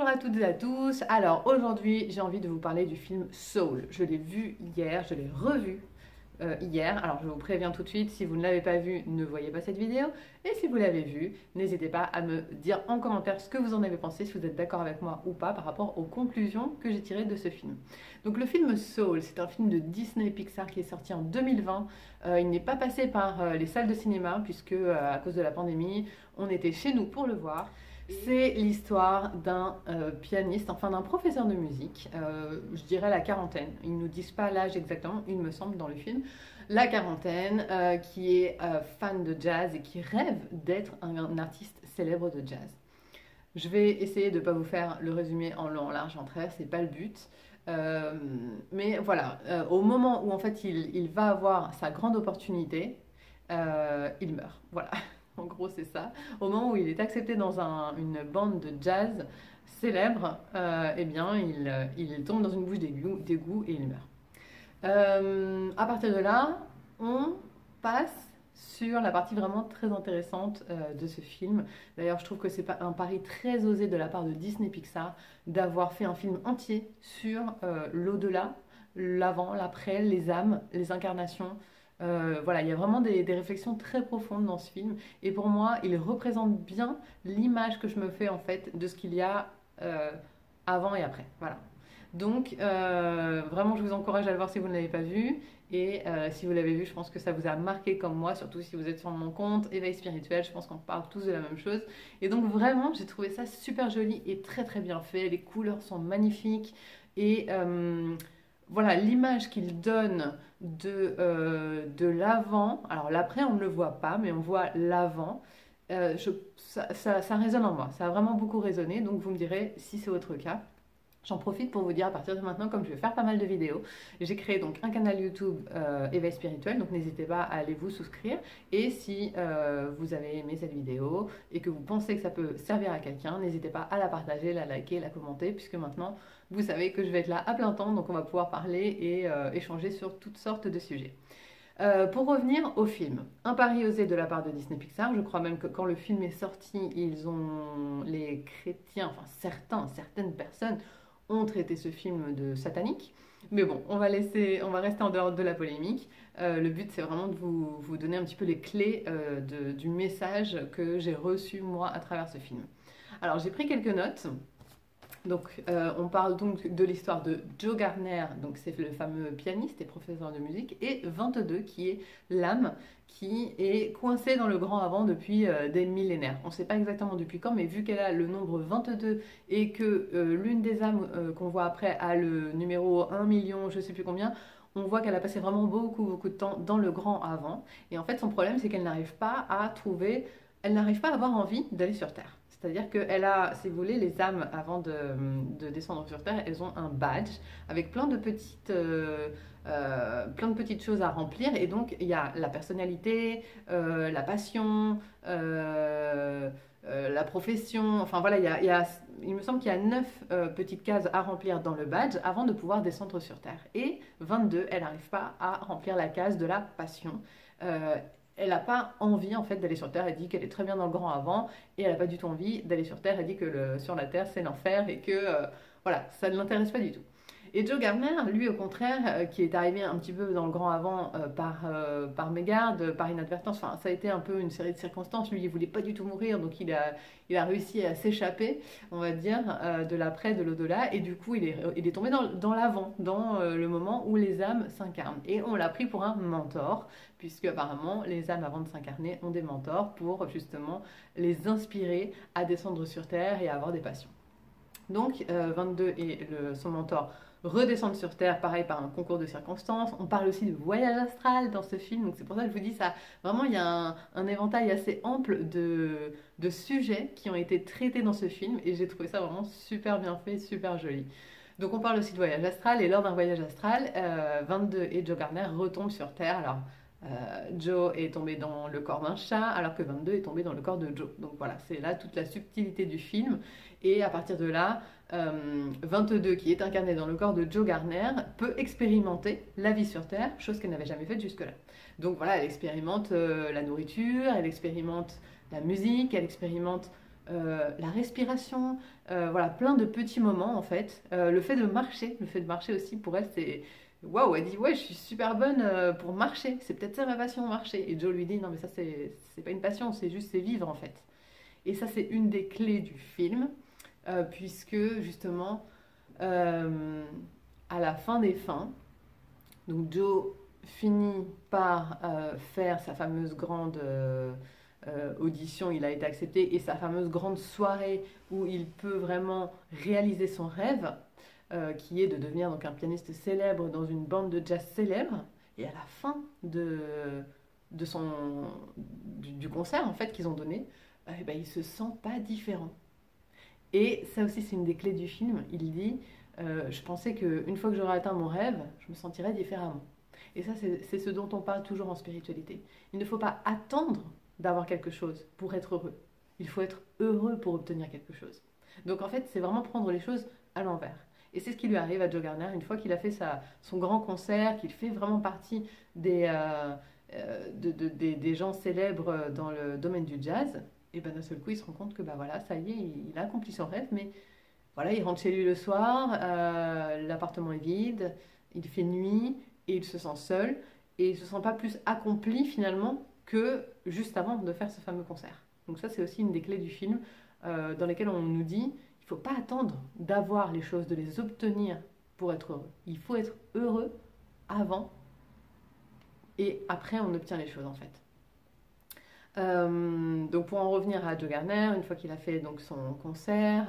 Bonjour à toutes et à tous. Alors aujourd'hui, j'ai envie de vous parler du film Soul. Je l'ai vu hier, je l'ai revu hier. Alors je vous préviens tout de suite, si vous ne l'avez pas vu, ne voyez pas cette vidéo. Et si vous l'avez vu, n'hésitez pas à me dire en commentaire ce que vous en avez pensé, si vous êtes d'accord avec moi ou pas par rapport aux conclusions que j'ai tirées de ce film. Donc le film Soul, c'est un film de Disney Pixar qui est sorti en 2020. Il n'est pas passé par les salles de cinéma puisque à cause de la pandémie, on était chez nous pour le voir. C'est l'histoire d'un pianiste, enfin d'un professeur de musique, je dirais la quarantaine. Ils ne nous disent pas l'âge exactement, il me semble, dans le film. La quarantaine, qui est fan de jazz et qui rêve d'être un artiste célèbre de jazz. Je vais essayer de ne pas vous faire le résumé en long, en large, en travers, c'est pas le but. Mais voilà, au moment où en fait il va avoir sa grande opportunité, il meurt. Voilà. En gros, c'est ça. Au moment où il est accepté dans une bande de jazz célèbre, eh bien, il tombe dans une bouche d'égout et il meurt. À partir de là, on passe sur la partie vraiment très intéressante de ce film. D'ailleurs, je trouve que c'est un pari très osé de la part de Disney Pixar d'avoir fait un film entier sur l'au-delà, l'avant, l'après, les âmes, les incarnations. Voilà, il y a vraiment des réflexions très profondes dans ce film et pour moi, il représente bien l'image que je me fais en fait de ce qu'il y a avant et après. Voilà. Donc, vraiment, je vous encourage à le voir si vous ne l'avez pas vu et si vous l'avez vu, je pense que ça vous a marqué comme moi, surtout si vous êtes sur mon compte Éveil Spirituel, je pense qu'on parle tous de la même chose. Et donc, vraiment, j'ai trouvé ça super joli et très très bien fait. Les couleurs sont magnifiques et voilà, l'image qu'il donne de l'avant, alors l'après on ne le voit pas, mais on voit l'avant, ça résonne en moi, ça a vraiment beaucoup résonné, donc vous me direz si c'est votre cas. J'en profite pour vous dire à partir de maintenant, comme je vais faire pas mal de vidéos, j'ai créé donc un canal YouTube Éveil Spirituel, donc n'hésitez pas à aller vous souscrire. Et si vous avez aimé cette vidéo et que vous pensez que ça peut servir à quelqu'un, n'hésitez pas à la partager, la liker, la commenter, puisque maintenant vous savez que je vais être là à plein temps, donc on va pouvoir parler et échanger sur toutes sortes de sujets. Pour revenir au film, un pari osé de la part de Disney Pixar, je crois même que quand le film est sorti, les chrétiens, enfin certaines personnes ont traité ce film de satanique. Mais bon, on va rester en dehors de la polémique. Le but, c'est vraiment de vous donner un petit peu les clés du message que j'ai reçu moi à travers ce film. Alors, j'ai pris quelques notes. Donc, on parle donc de l'histoire de Joe Gardner, donc c'est le fameux pianiste et professeur de musique, et 22 qui est l'âme qui est coincée dans le grand avant depuis des millénaires. On ne sait pas exactement depuis quand, mais vu qu'elle a le nombre 22 et que l'une des âmes qu'on voit après a le numéro 1 million, je ne sais plus combien, on voit qu'elle a passé vraiment beaucoup de temps dans le grand avant. Et en fait, son problème, c'est qu'elle n'arrive pas à avoir envie d'aller sur Terre. C'est-à-dire qu'elle a, si vous voulez, les âmes, avant de descendre sur Terre, elles ont un badge avec plein de petites choses à remplir. Et donc, il y a la personnalité, la passion, la profession. Enfin, voilà, il me semble qu'il y a 9 petites cases à remplir dans le badge avant de pouvoir descendre sur Terre. Et 22, elle n'arrive pas à remplir la case de la passion. Elle n'a pas envie en fait d'aller sur Terre. Elle dit qu'elle est très bien dans le grand avant et elle n'a pas du tout envie d'aller sur Terre. Elle dit que sur la Terre c'est l'enfer et que voilà, ça ne l'intéresse pas du tout. Et Joe Gardner, lui au contraire, qui est arrivé un petit peu dans le grand avant par mégarde, par inadvertance, enfin ça a été un peu une série de circonstances, lui il voulait pas du tout mourir, donc il a réussi à s'échapper, on va dire, de l'après, de l'au-delà, et du coup il est tombé dans l'avant, dans le moment où les âmes s'incarnent. Et on l'a pris pour un mentor, puisque apparemment les âmes avant de s'incarner ont des mentors pour justement les inspirer à descendre sur Terre et à avoir des passions. Donc 22 et son mentor redescendre sur Terre, pareil par un concours de circonstances. On parle aussi de voyage astral dans ce film, donc c'est pour ça que je vous dis ça. Vraiment, il y a un éventail assez ample de sujets qui ont été traités dans ce film et j'ai trouvé ça vraiment super bien fait, super joli. Donc on parle aussi de voyage astral et lors d'un voyage astral, 22 et Joe Gardner retombent sur Terre. Alors Joe est tombé dans le corps d'un chat alors que 22 est tombé dans le corps de Joe. Donc voilà, c'est là toute la subtilité du film. Et à partir de là, 22 qui est incarné dans le corps de Joe Gardner peut expérimenter la vie sur Terre, chose qu'elle n'avait jamais faite jusque-là. Donc voilà, elle expérimente la nourriture, elle expérimente la musique, elle expérimente la respiration, voilà, plein de petits moments en fait. Le fait de marcher aussi pour elle, c'est waouh, elle dit ouais, je suis super bonne pour marcher, c'est peut-être ça ma passion, marcher. Et Joe lui dit non, mais ça c'est pas une passion, c'est vivre en fait. Et ça, c'est une des clés du film, puisque justement, euh, à la fin des fins, donc Joe finit par faire sa fameuse grande audition, il a été accepté, et sa fameuse grande soirée où il peut vraiment réaliser son rêve, qui est de devenir donc un pianiste célèbre dans une bande de jazz célèbre. Et à la fin du concert en fait qu'ils ont donné, eh ben, il se sent pas différent. Et ça aussi, c'est une des clés du film. Il dit je pensais qu'une fois que j'aurais atteint mon rêve, je me sentirais différemment. Et ça, c'est ce dont on parle toujours en spiritualité. Il ne faut pas attendre d'avoir quelque chose pour être heureux. Il faut être heureux pour obtenir quelque chose. Donc en fait, c'est vraiment prendre les choses à l'envers. Et c'est ce qui lui arrive à Joe Garner une fois qu'il a fait son grand concert, qu'il fait vraiment partie des gens célèbres dans le domaine du jazz. Et ben d'un seul coup, il se rend compte que bah voilà, ça y est, il a accompli son rêve, mais voilà, il rentre chez lui le soir, l'appartement est vide, il fait nuit et il se sent seul et il se sent pas plus accompli finalement que juste avant de faire ce fameux concert. Donc ça, c'est aussi une des clés du film dans lesquelles on nous dit il faut pas attendre d'avoir les choses, de les obtenir pour être heureux. Il faut être heureux avant et après on obtient les choses en fait. Donc pour en revenir à Joe Garner, une fois qu'il a fait donc son concert,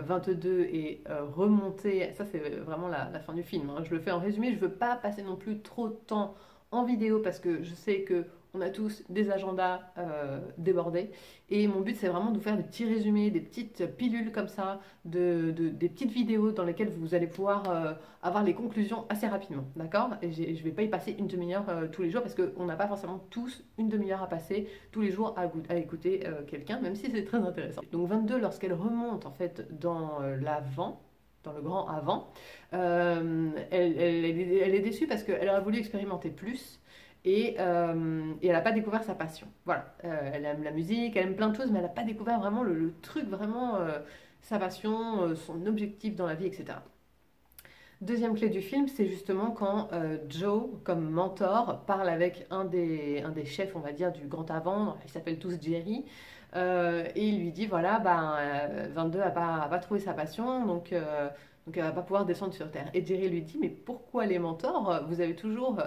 22 est remonté, ça c'est vraiment la fin du film, hein. Je le fais en résumé, je ne veux pas passer non plus trop de temps en vidéo parce que je sais que on a tous des agendas débordés et mon but c'est vraiment de vous faire des petits résumés, des petites pilules comme ça, des petites vidéos dans lesquelles vous allez pouvoir avoir les conclusions assez rapidement, d'accord? Et je ne vais pas y passer une demi-heure tous les jours parce qu'on n'a pas forcément tous une demi-heure à passer tous les jours à écouter quelqu'un, même si c'est très intéressant. Donc 22, lorsqu'elle remonte en fait dans l'avant, dans le grand avant, elle est déçue parce qu'elle aurait voulu expérimenter plus et elle n'a pas découvert sa passion. Voilà, elle aime la musique, elle aime plein de choses, mais elle n'a pas découvert vraiment le truc, vraiment sa passion, son objectif dans la vie, etc. Deuxième clé du film, c'est justement quand Joe, comme mentor, parle avec un des chefs, on va dire, du grand avant, ils s'appellent tous Jerry, et il lui dit, voilà, 22 n'a pas trouvé sa passion, donc elle va pas pouvoir descendre sur Terre. Et Jerry lui dit, mais pourquoi les mentors, vous avez toujours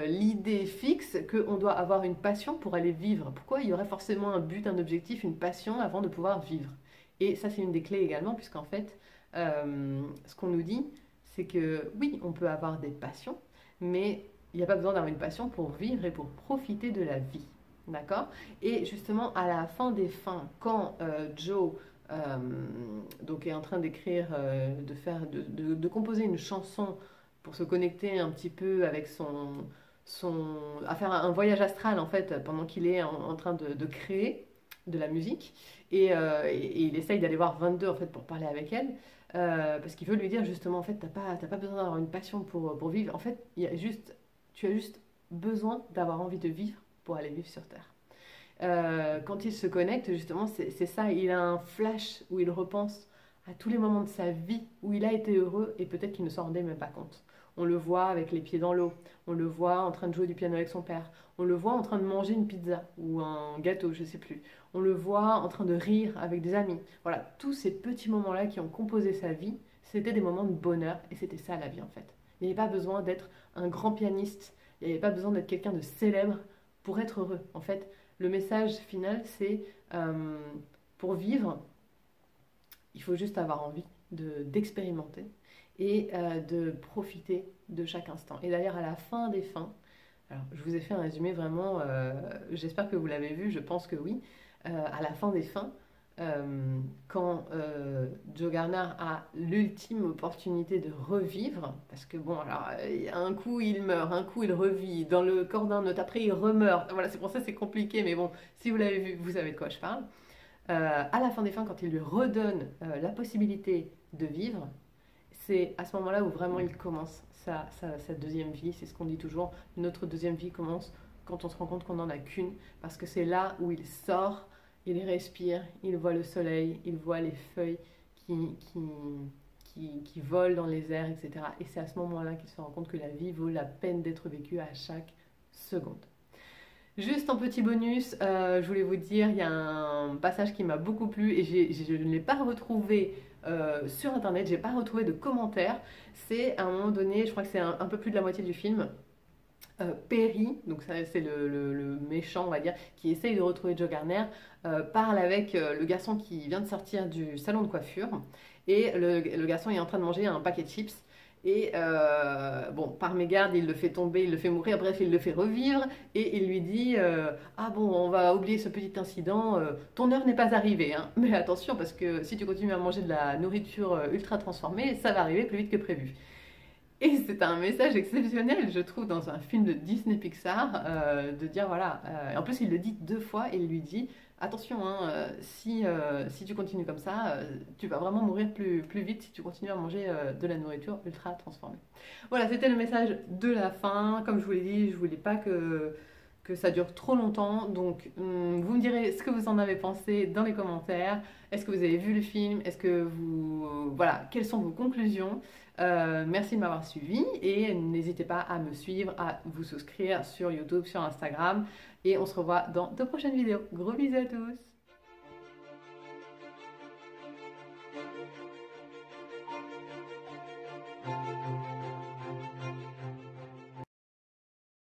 l'idée fixe qu'on doit avoir une passion pour aller vivre? Pourquoi il y aurait forcément un but, un objectif, une passion avant de pouvoir vivre? Et ça, c'est une des clés également, puisqu'en fait, ce qu'on nous dit, c'est que oui, on peut avoir des passions, mais il n'y a pas besoin d'avoir une passion pour vivre et pour profiter de la vie. D'accord? Et justement, à la fin des fins, quand Joe donc est en train d'écrire, de composer une chanson pour se connecter un petit peu avec à faire un voyage astral en fait, pendant qu'il est en train de créer de la musique. Et il essaye d'aller voir 22 en fait pour parler avec elle. Parce qu'il veut lui dire justement en fait t'as pas besoin d'avoir une passion pour vivre. En fait tu as juste besoin d'avoir envie de vivre pour aller vivre sur Terre. Quand il se connecte justement c'est ça, il a un flash où il repense à tous les moments de sa vie où il a été heureux et peut-être qu'il ne s'en rendait même pas compte. On le voit avec les pieds dans l'eau, on le voit en train de jouer du piano avec son père, on le voit en train de manger une pizza ou un gâteau, je sais plus. On le voit en train de rire avec des amis. Voilà, tous ces petits moments-là qui ont composé sa vie, c'était des moments de bonheur et c'était ça la vie en fait. Il n'y avait pas besoin d'être un grand pianiste, il n'y avait pas besoin d'être quelqu'un de célèbre pour être heureux. En fait, le message final, c'est pour vivre, il faut juste avoir envie d'expérimenter et de profiter de chaque instant. Et d'ailleurs, à la fin des fins, alors je vous ai fait un résumé vraiment, j'espère que vous l'avez vu, je pense que oui. À la fin des fins, quand Joe Garner a l'ultime opportunité de revivre, parce que bon, alors un coup il meurt, un coup il revit, dans le corps d'un autre, après il remeurt. Voilà, c'est pour ça que c'est compliqué, mais bon, si vous l'avez vu, vous savez de quoi je parle. À la fin des fins, quand il lui redonne la possibilité de vivre, c'est à ce moment-là où vraiment il commence sa deuxième vie. C'est ce qu'on dit toujours, notre deuxième vie commence quand on se rend compte qu'on n'en a qu'une, parce que c'est là où il sort il respire, il voit le soleil, il voit les feuilles qui volent dans les airs, etc. Et c'est à ce moment-là qu'il se rend compte que la vie vaut la peine d'être vécue à chaque seconde. Juste en petit bonus, je voulais vous dire, il y a un passage qui m'a beaucoup plu et je ne l'ai pas retrouvé sur internet, j'ai pas retrouvé de commentaires. C'est à un moment donné, je crois que c'est un peu plus de la moitié du film, Perry, donc c'est le méchant on va dire, qui essaye de retrouver Joe Garner, parle avec le garçon qui vient de sortir du salon de coiffure et le garçon est en train de manger un paquet de chips. Et bon, par mégarde, il le fait tomber, il le fait mourir, bref, il le fait revivre et il lui dit ah bon, on va oublier ce petit incident, ton heure n'est pas arrivée, hein. Mais attention, parce que si tu continues à manger de la nourriture ultra transformée, ça va arriver plus vite que prévu. Et c'est un message exceptionnel, je trouve, dans un film de Disney Pixar, de dire voilà. En plus, il le dit 2 fois, il lui dit attention, hein, si tu continues comme ça, tu vas vraiment mourir plus vite si tu continues à manger de la nourriture ultra transformée. Voilà, c'était le message de la fin. Comme je vous l'ai dit, je voulais pas que ça dure trop longtemps. Donc, vous me direz ce que vous en avez pensé dans les commentaires. Est-ce que vous avez vu le film? Est-ce que vous... voilà, quelles sont vos conclusions? Merci de m'avoir suivi et n'hésitez pas à me suivre, à vous souscrire sur YouTube, sur Instagram et on se revoit dans de prochaines vidéos. Gros bisous à tous!